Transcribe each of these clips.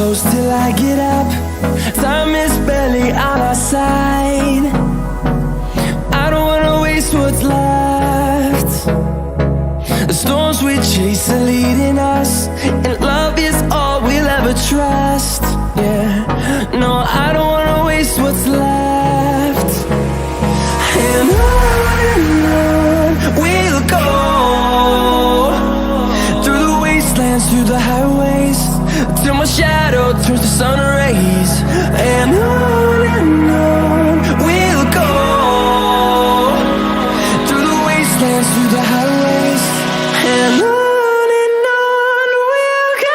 close till I get up. Time is barely on our side. I don't wanna waste what's left. The storms we chase are leading us, and love is all we'll ever trust. Yeah, no, I don't wanna waste what's left. And on we'll go, through the wastelands, through the highways, till my shadow turns to sun rays. And on we'll go, through the wastelands, through the highways, and on we'll go.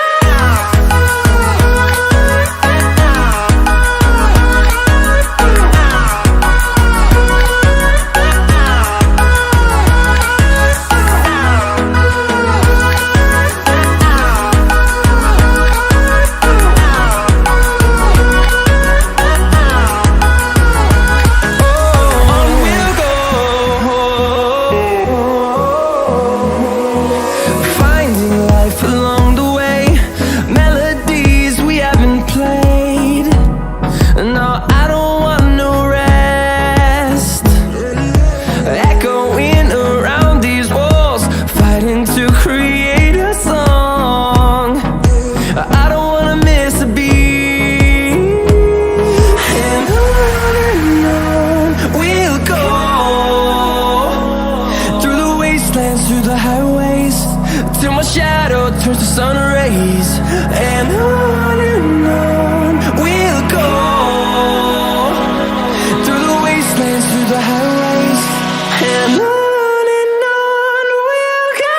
Through the highways, till my shadow turns to sun rays. And on we'll go, through the wastelands, through the highways, and on we'll go.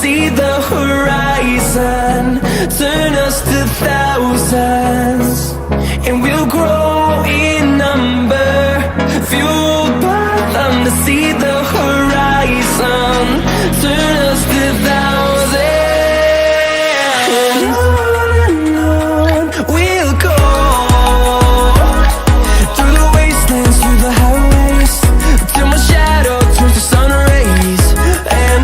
See the horizon, turn us to thousands, and we'll grow in number, fueled by them. To see the horizon, turn us to thousands, and on we'll go, through the wastelands, through the highways, till my shadow turns to sun rays. And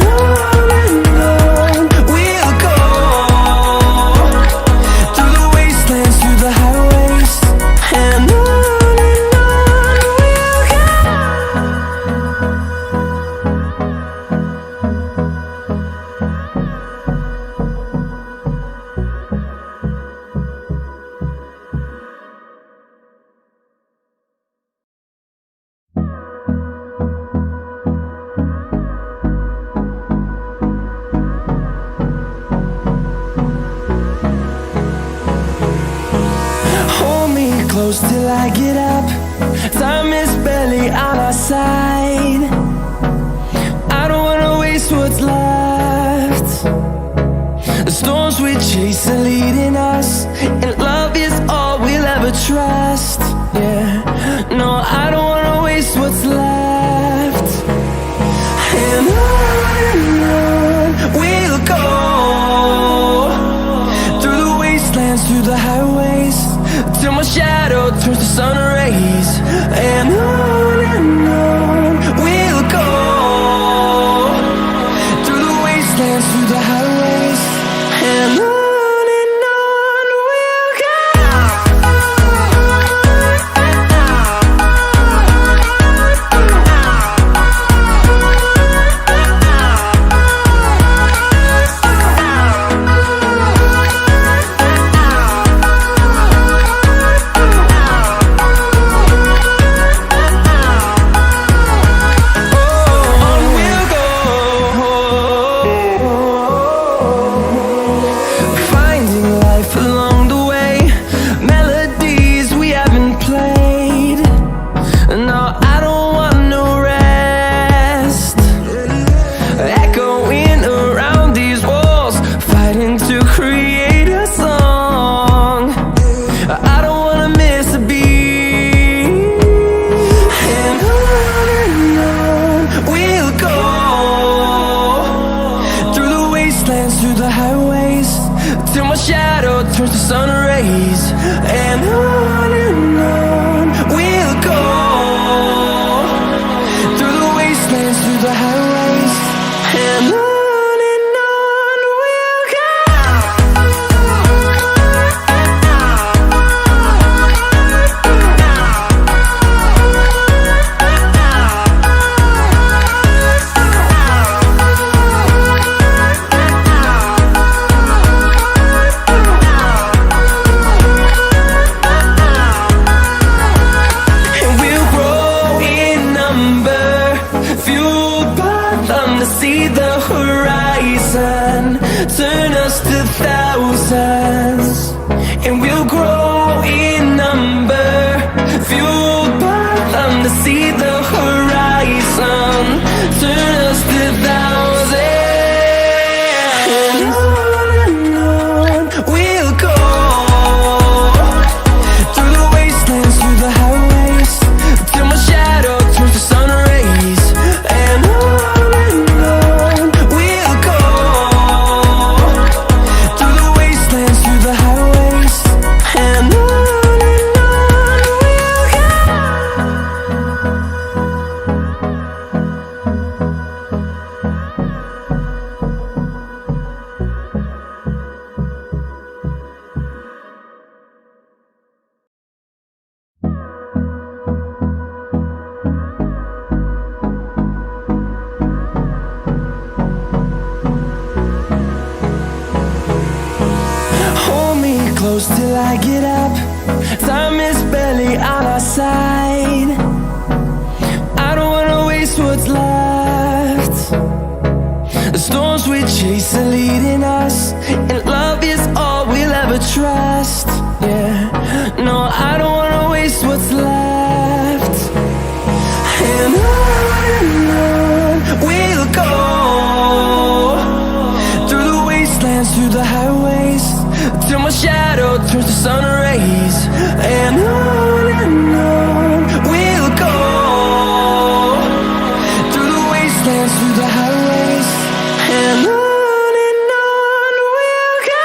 close till I get up. Time is barely on our side. I don't wanna waste what's left. The storms we chase are leading us, and love is all we'll ever trust. Yeah, no, I don't wanna waste what's left. And on we'll go, through the wastelands, through the highways, till my shadow turns to sun rays. And on we'll go, through the wastelands, through the highways, and on we'll go. turns to sun rays, and on we'll go, through the wastelands, through the highways, and on we'll go. See the horizon, turn us to thousands, and we'll grow in number, fueled by them to see the horizon, turn us to thousands, and on we'll go, through the wastelands, through the highways, till my shadow turns to sun rays, and on close till I get up. Time is barely on our side. I don't wanna waste what's left. The storms we chase are leading us, and love is all we'll ever trust. Yeah, no, I don't wanna waste what's left. And on we'll go, through the wastelands, through the highways, till my shadow turns to sun rays, and on we'll go, through the wastelands, through the highways, and on we'll go.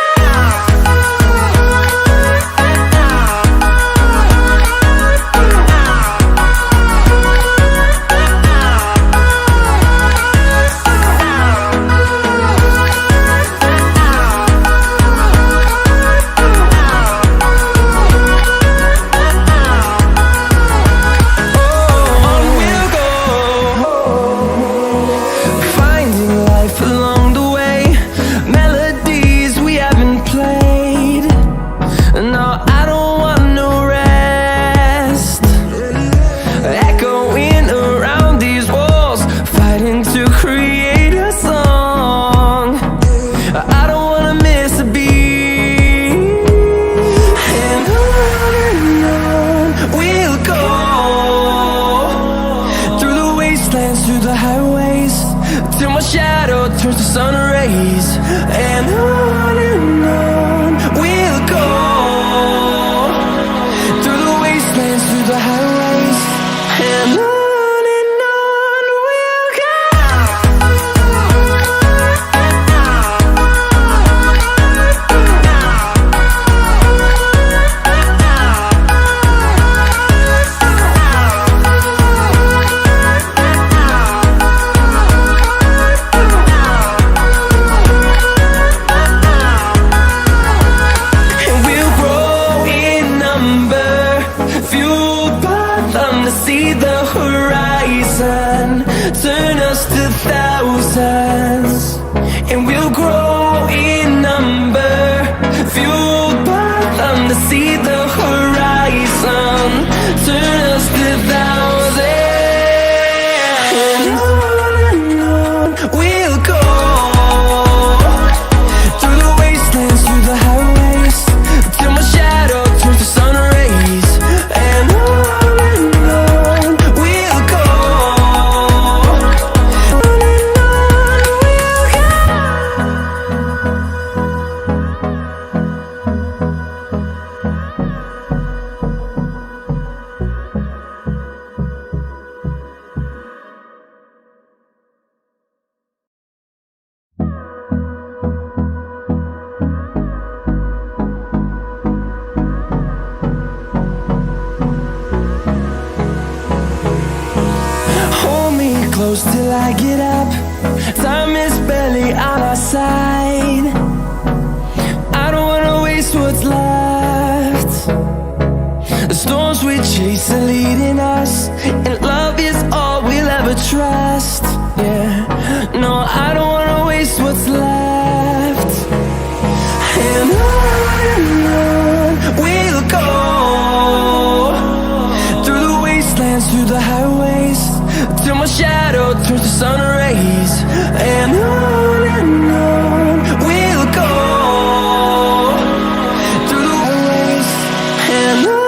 close till I get up. Time is barely on our side. I don't wanna waste what's left. The storms we chase are leading us, and love is all we'll ever trust. Yeah, no, I don't wanna waste what's left. And on we'll go, through the wastelands, through the highways, till my shadow turns to sun rays. And on we'll go, through the highways, and on.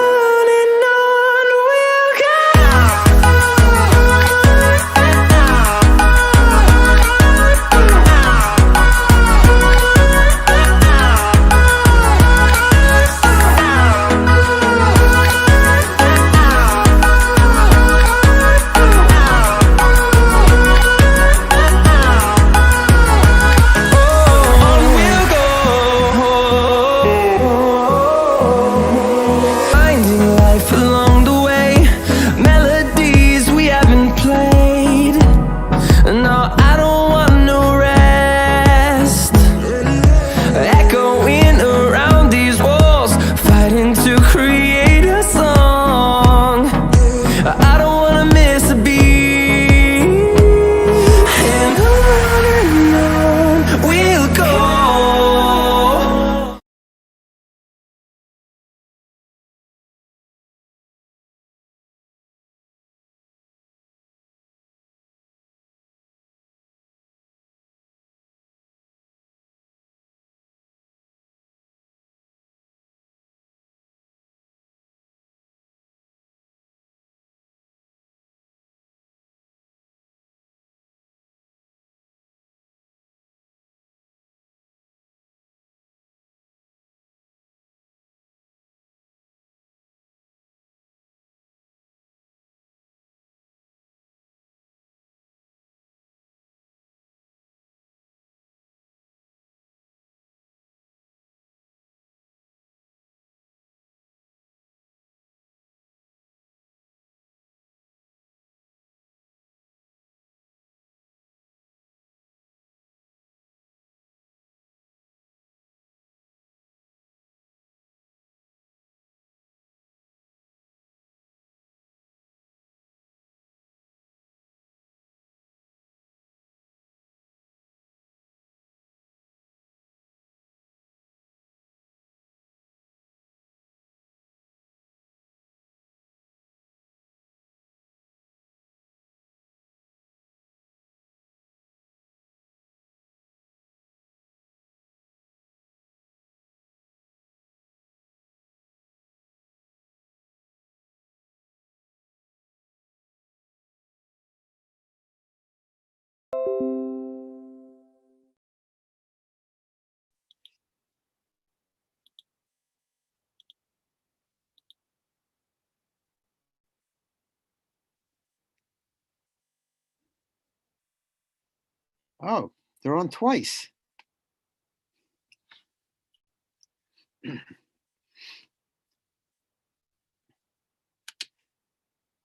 Oh, they're on twice.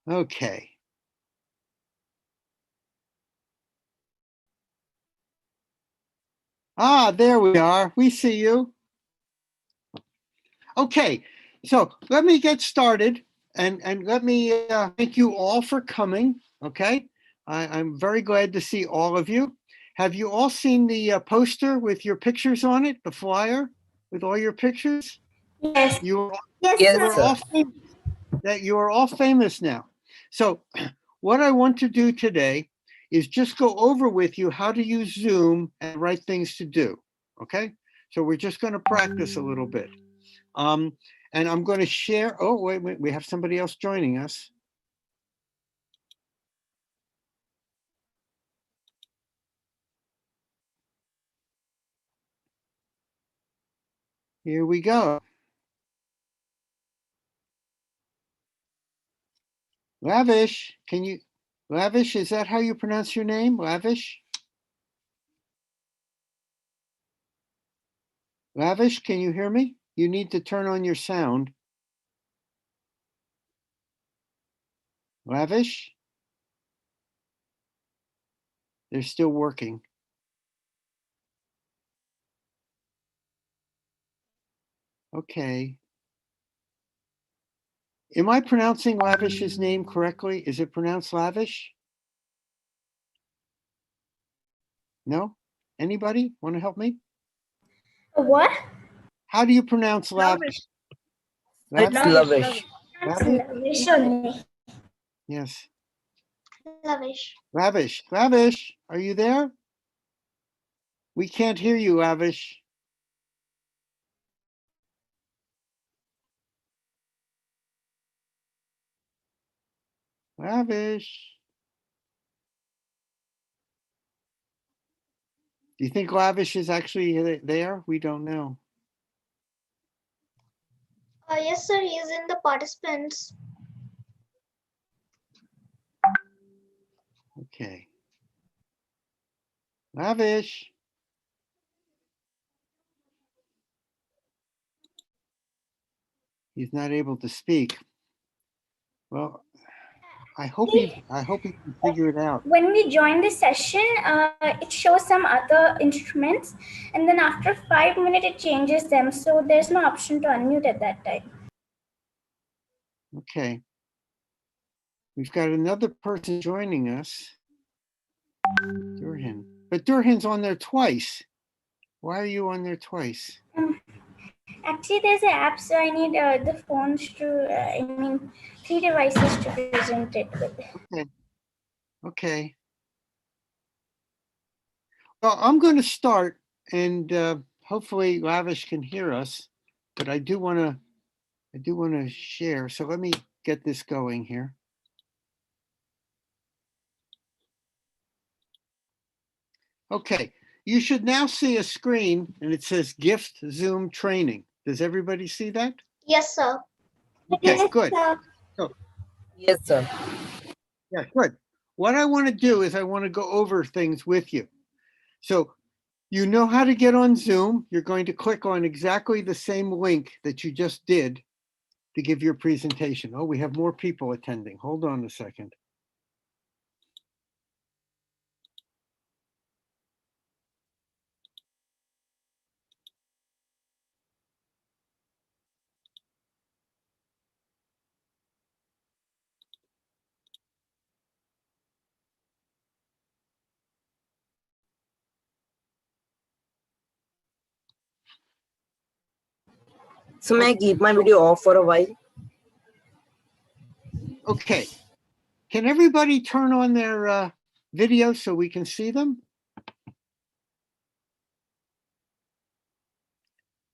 Okay. Ah, there we are. We see you. Okay, so let me get started and let me thank you all for coming. Okay, I'm very glad to see all of you. Have you all seen the poster with your pictures on it, the flyer with all your pictures? Yes. You Yes, are all famous. That you are all famous now. So what I want to do today is just go over with you how to use Zoom and right things to do. Okay, so we're just going to practice a little bit. And I'm going to share. Oh, wait, we have somebody else joining us. Here we go. Lavish, Lavish, is that how you pronounce your name? Lavish? Lavish, can you hear me? You need to turn on your sound. Lavish? They're still working. Okay. Am I pronouncing Lavish's name correctly? Is it pronounced Lavish? No? Anybody want to help me? What? How do you pronounce Lavish? It's lavish. Lavish? Lavish only. Yes. Lavish. Lavish. Lavish, are you there? We can't hear you, Lavish. Lavish. Do you think Lavish is actually there? We don't know. Yes, sir. He is in the participants. Okay. Lavish. He's not able to speak. Well, I hope he can figure it out. When we join the session, it shows some other instruments, and then after 5 minutes, it changes them. So there's no option to unmute at that time. Okay. We've got another person joining us. Durhan. But Durhan's on there twice. Why are you on there twice? Actually, there's an app, so I need the phones to, 3 devices to present it with. Okay. Okay. Well, I'm going to start, and hopefully Lavish can hear us. But I do want to share. So let me get this going here. Okay. You should now see a screen, and it says Gift Zoom Training. Does everybody see that? Yes, sir. Okay, Yes, good. sir. Yes, sir. Yeah, good. What I want to do is I want to go over things with you. So you know how to get on Zoom. You're going to click on exactly the same link that you just did to give your presentation. Oh, we have more people attending. Hold on a second. So may I keep my video off for a while? Okay. Can everybody turn on their video so we can see them?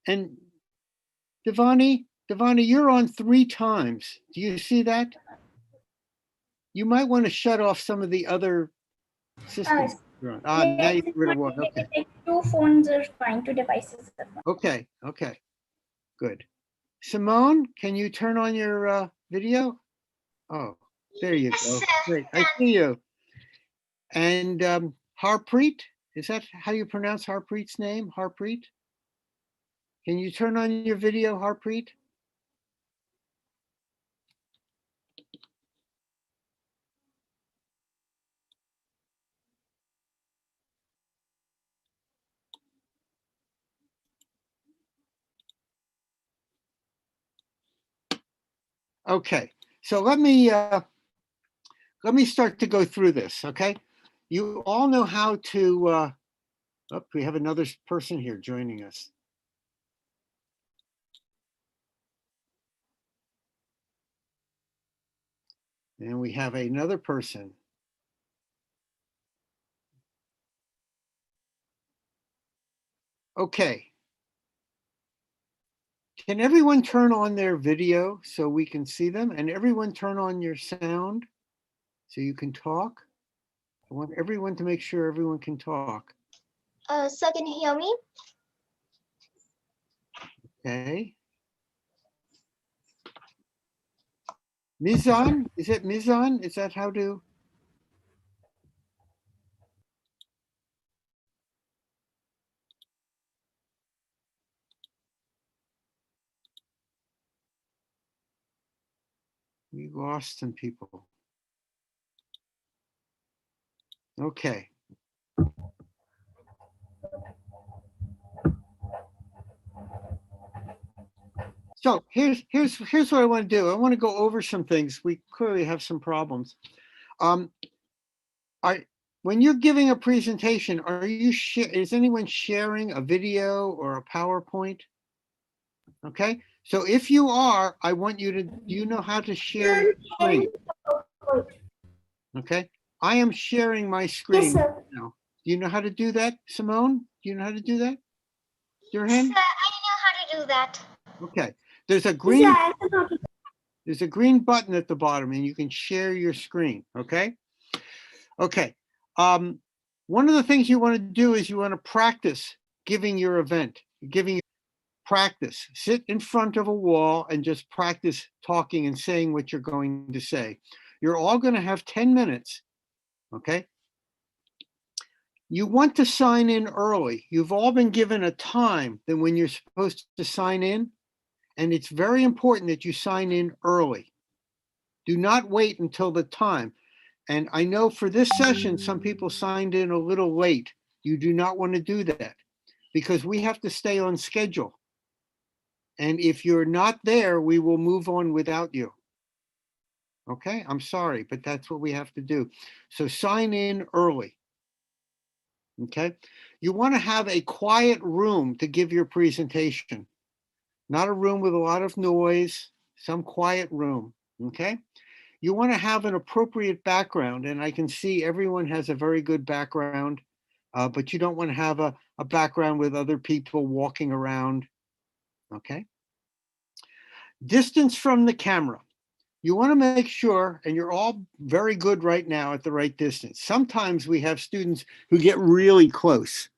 And Devani, you're on 3 times. Do you see that? You might want to shut off some of the other systems. Now you get rid of one. Okay. 2 phones are fine, 2 devices are fine. Okay. Okay. Good. Simone, can you turn on your video? Oh, there you go. Great. I see you. And Harpreet, is that how you pronounce Harpreet's name? Harpreet? Can you turn on your video, Harpreet? Okay, so let me start to go through this, okay? You all know how to, oh, we have another person here joining us. And we have another person. Okay. Can everyone turn on their video so we can see them? And everyone turn on your sound so you can talk? I want everyone to make sure everyone can talk. Sir, can you hear me? Okay. Mizan, is it Mizan? Is that how to? We lost some people. Okay. So here's what I want to do. I want to go over some things. We clearly have some problems. When you're giving a presentation, is anyone sharing a video or a PowerPoint? Okay, so if you are, I want you to, do you know how to share your screen? Okay, I am sharing my screen. Yes, sir. now. Do you know how to do that, Simone? Do you know how to do that? Your hand? Sir, I know how to do that. Okay, there's a Yes, green sir, I can help you. there's a green button at the bottom and you can share your screen, okay? Okay, one of the things you want to do is you want to practice giving your event, practice. Sit in front of a wall and just practice talking and saying what you're going to say. You're all going to have 10 minutes, okay? You want to sign in early. You've all been given a time that when you're supposed to sign in, and it's very important that you sign in early. Do not wait until the time. And I know for this session, some people signed in a little late. You do not want to do that because we have to stay on schedule. And if you're not there, we will move on without you. Okay, I'm sorry, but that's what we have to do. So sign in early. Okay, you want to have a quiet room to give your presentation, not a room with a lot of noise, some quiet room. Okay, you want to have an appropriate background, and I can see everyone has a very good background, but you don't want to have a background with other people walking around. Okay, distance from the camera. You want to make sure, and you're all very good right now at the right distance. Sometimes we have students who get really close,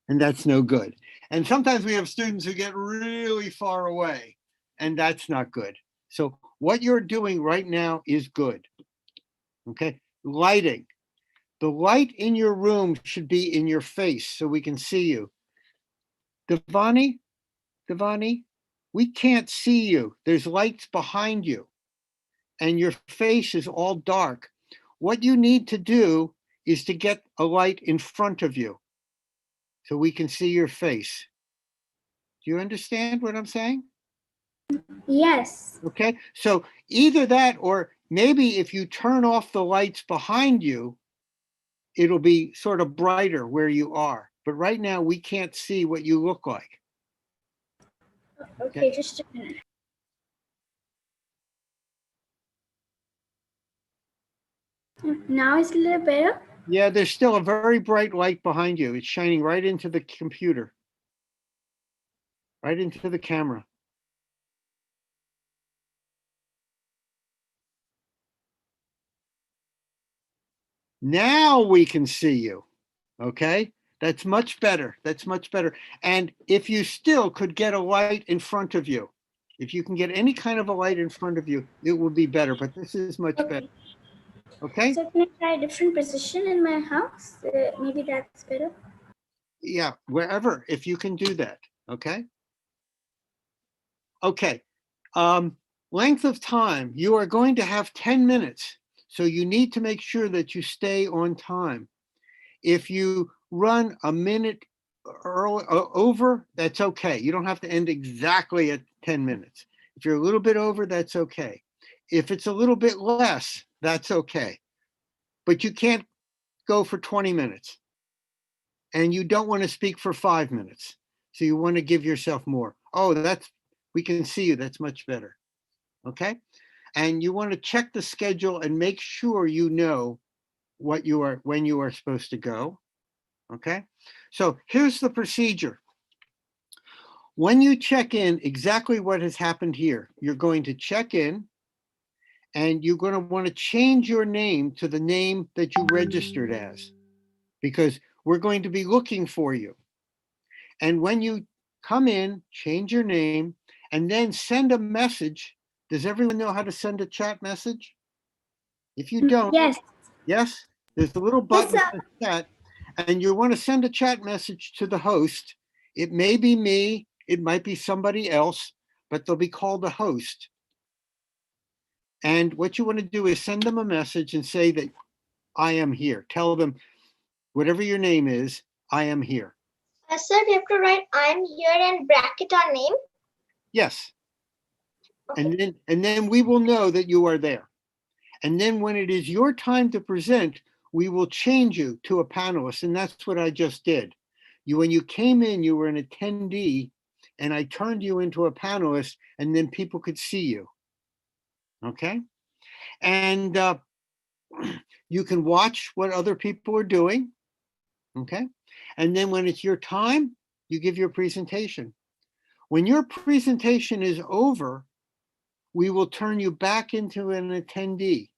and that's no good. And sometimes we have students who get really far away, and that's not good. So what you're doing right now is good. Okay, lighting. The light in your room should be in your face so we can see you. Devani, we can't see you. There's lights behind you and your face is all dark. What you need to do is to get a light in front of you so we can see your face. Do you understand what I'm saying? Yes. Okay, so either that or maybe if you turn off the lights behind you, it'll be sort of brighter where you are. But right now we can't see what you look like. Okay, just a minute. Now it's a little better. Yeah, there's still a very bright light behind you. It's shining right into the computer, right into the camera. Now we can see you, okay? That's much better. That's much better. And if you still could get a light in front of you, if you can get any kind of a light in front of you, it will be better, but this is much better. Okay? So can I try a different position in my house? Maybe that's better. Yeah, wherever, if you can do that, okay? Okay, length of time, you are going to have 10 minutes. So you need to make sure that you stay on time. If you run a minute early, over, that's okay. You don't have to end exactly at 10 minutes. If you're a little bit over, that's okay. If it's a little bit less, that's okay. But you can't go for 20 minutes. And you don't want to speak for 5 minutes. So you want to give yourself more. Oh, we can see you. That's much better. Okay? And you want to check the schedule and make sure you know when you are supposed to go. Okay? So here's the procedure. When you check in, exactly what has happened here, you're going to check in and you're going to want to change your name to the name that you registered as, because we're going to be looking for you. And when you come in, change your name and then send a message. Does everyone know how to send a chat message? If you don't, yes, there's a little button Yes, for chat, and you want to send a chat message to the host. It may be me, it might be somebody else, but they'll be called a host. And what you want to do is send them a message and say that I am here. Tell them whatever your name is, I am here. Sir, we have to write I'm here and bracket our name. Yes. And then we will know that you are there. And then when it is your time to present, we will change you to a panelist. And that's what I just did. When you came in, you were an attendee, and I turned you into a panelist, and then people could see you. Okay? And you can watch what other people are doing. Okay? And then when it's your time, you give your presentation. When your presentation is over, we will turn you back into an attendee,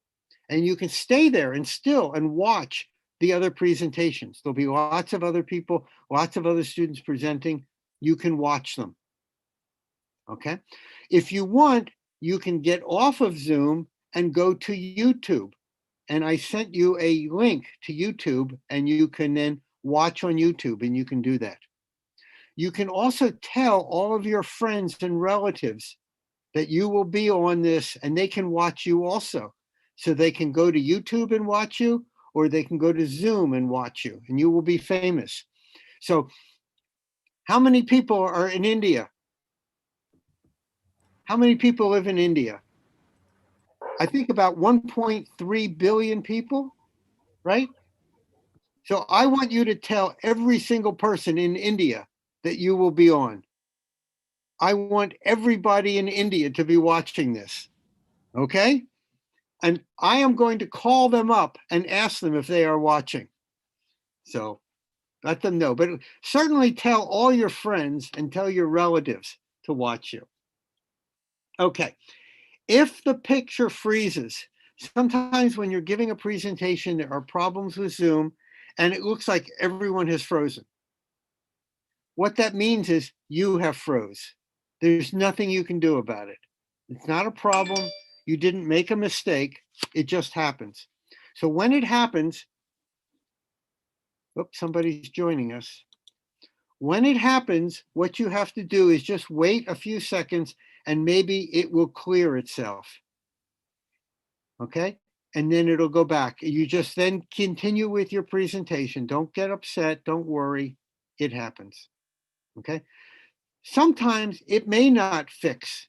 and you can stay there and watch the other presentations. There'll be lots of other people, lots of other students presenting. You can watch them. Okay. If you want, you can get off of Zoom and go to YouTube. And I sent you a link to YouTube, and you can then watch on YouTube, and you can do that. You can also tell all of your friends and relatives that you will be on this, and they can watch you also. So they can go to YouTube and watch you, or they can go to Zoom and watch you, and you will be famous. So how many people are in India? How many people live in India? I think about 1.3 billion people, right? So I want you to tell every single person in India that you will be on. I want everybody in India to be watching this, okay? And I am going to call them up and ask them if they are watching. So let them know, but certainly tell all your friends and tell your relatives to watch you. Okay, if the picture freezes, sometimes when you're giving a presentation, there are problems with Zoom and it looks like everyone has frozen. What that means is you have froze. There's nothing you can do about it. It's not a problem. You didn't make a mistake. It just happens. So when it happens, oops, somebody's joining us. When it happens, what you have to do is just wait a few seconds and maybe it will clear itself. Okay? And then it'll go back. You just then continue with your presentation. Don't get upset. Don't worry. It happens. Okay? Sometimes it may not fix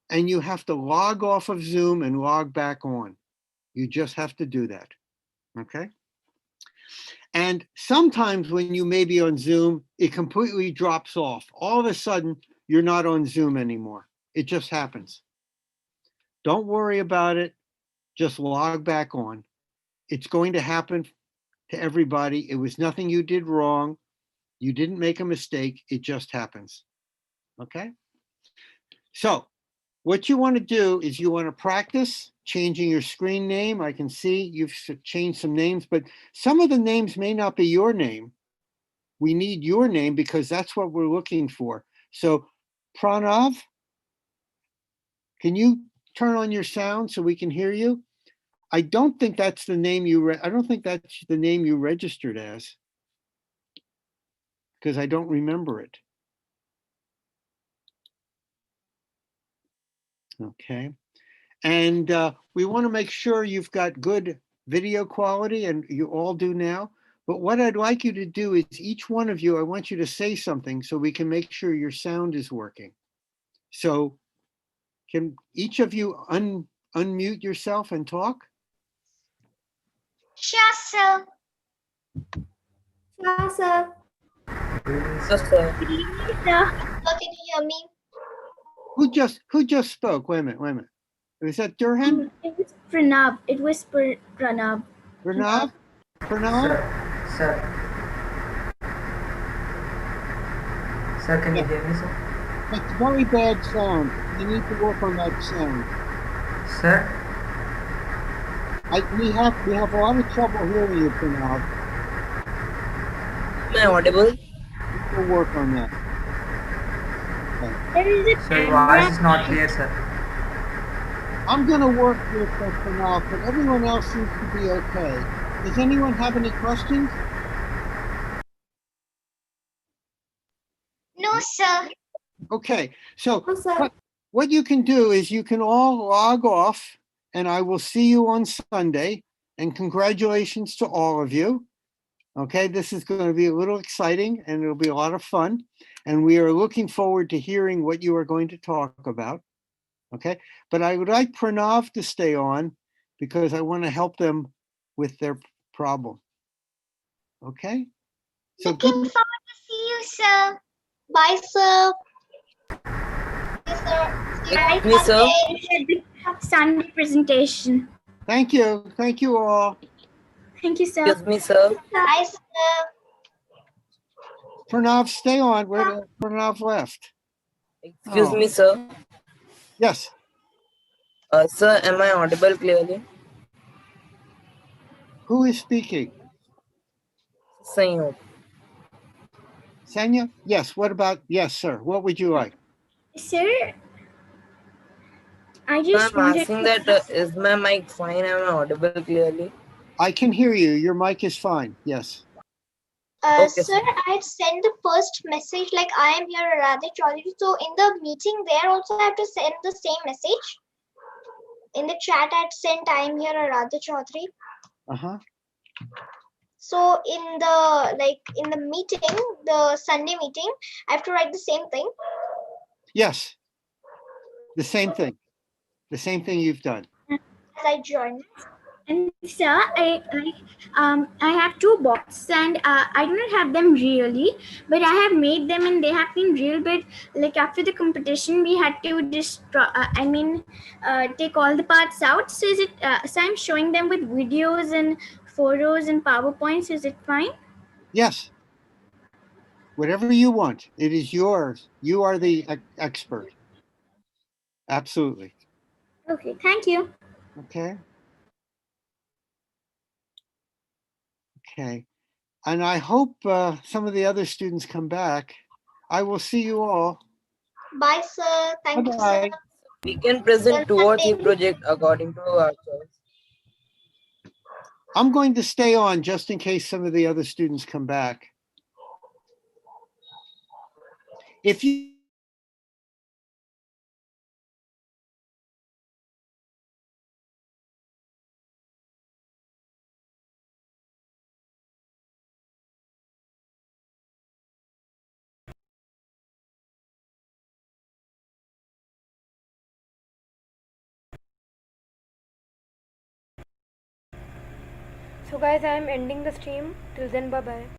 and you have to log off of Zoom and log back on. You just have to do that. Okay? And sometimes when you may be on Zoom, it completely drops off. All of a sudden, you're not on Zoom anymore. It just happens. Don't worry about it. Just log back on. It's going to happen to everybody. It was nothing you did wrong. You didn't make a mistake. It just happens. Okay? So what you want to do is you want to practice changing your screen name. I can see you've changed some names, but some of the names may not be your name. We need your name because that's what we're looking for. So Pranav, can you turn on your sound so we can hear you? I don't think that's the name I don't think that's the name you registered as, because I don't remember it. Okay. And we want to make sure you've got good video quality, and you all do now. But what I'd like you to do is each one of you, I want you to say something so we can make sure your sound is working. So can each of you unmute yourself and talk? Sure, sir. Sure, sir. Yes, sir. Good evening, sir. How can you hear me? Who just spoke? Wait a minute. Was that Durhan? It was Pranav. It was Pranav. Pranav? Pranav? Sir, can you hear me, sir? That's very bad sound. You need to work on that sound. Sir, We have a lot of trouble hearing you, Pranav. Am I audible? We'll work on that. There is a sir, voice is not clear, sir. I'm going to work with Pranav, but everyone else seems to be okay. Does anyone have any questions? No, sir. Okay, so Oh, sir. what you can do is you can all log off, and I will see you on Sunday. And congratulations to all of you. Okay, this is going to be a little exciting, and it'll be a lot of fun. And we are looking forward to hearing what you are going to talk about. Okay, but I would like Pranav to stay on because I want to help them with their problem. Okay, so Looking good. forward to see you, sir. Bye, sir. Yes, sir. See you I on Me, sir. Sunday. Sunday presentation. Thank you all. Thank you, sir. Excuse me, sir. Bye, sir. Pranav, stay on. Where did Pranav left? Excuse Oh. me, sir. Yes. Sir, am I audible clearly? Who is speaking? Saying. Sanya? Yes. What about? Yes, sir. What would you like? Sir, I I'm just wanted asking to that ask, is my mic fine? Am I audible clearly? I can hear you. Your mic is fine. Yes. Okay, Sir, sir. I had sent the first message like I am here, Radha Chaudhary. So in the meeting there also I have to send the same message. In the chat I had sent I am here, Radha Chaudhary. Uh-huh. So in the meeting, the Sunday meeting, I have to write the same thing. Yes. The same thing. The same thing you've done. As I join. and sir, I have two bots and I do not have them really, but I have made them and they have been real. But like after the competition, we had to just take all the parts out. So is it? So I'm showing them with videos and photos and PowerPoints. Is it fine? Yes. Whatever you want. It is yours. You are the expert. Absolutely. Okay, thank you. Okay. Okay. And I hope some of the other students come back. I will see you all. Bye, sir. Thank you, sir. Bye-bye. We can present 2 or 3 projects according to our choice. I'm going to stay on just in case some of the other students come back. If you So guys, I am ending the stream. Till then, bye bye.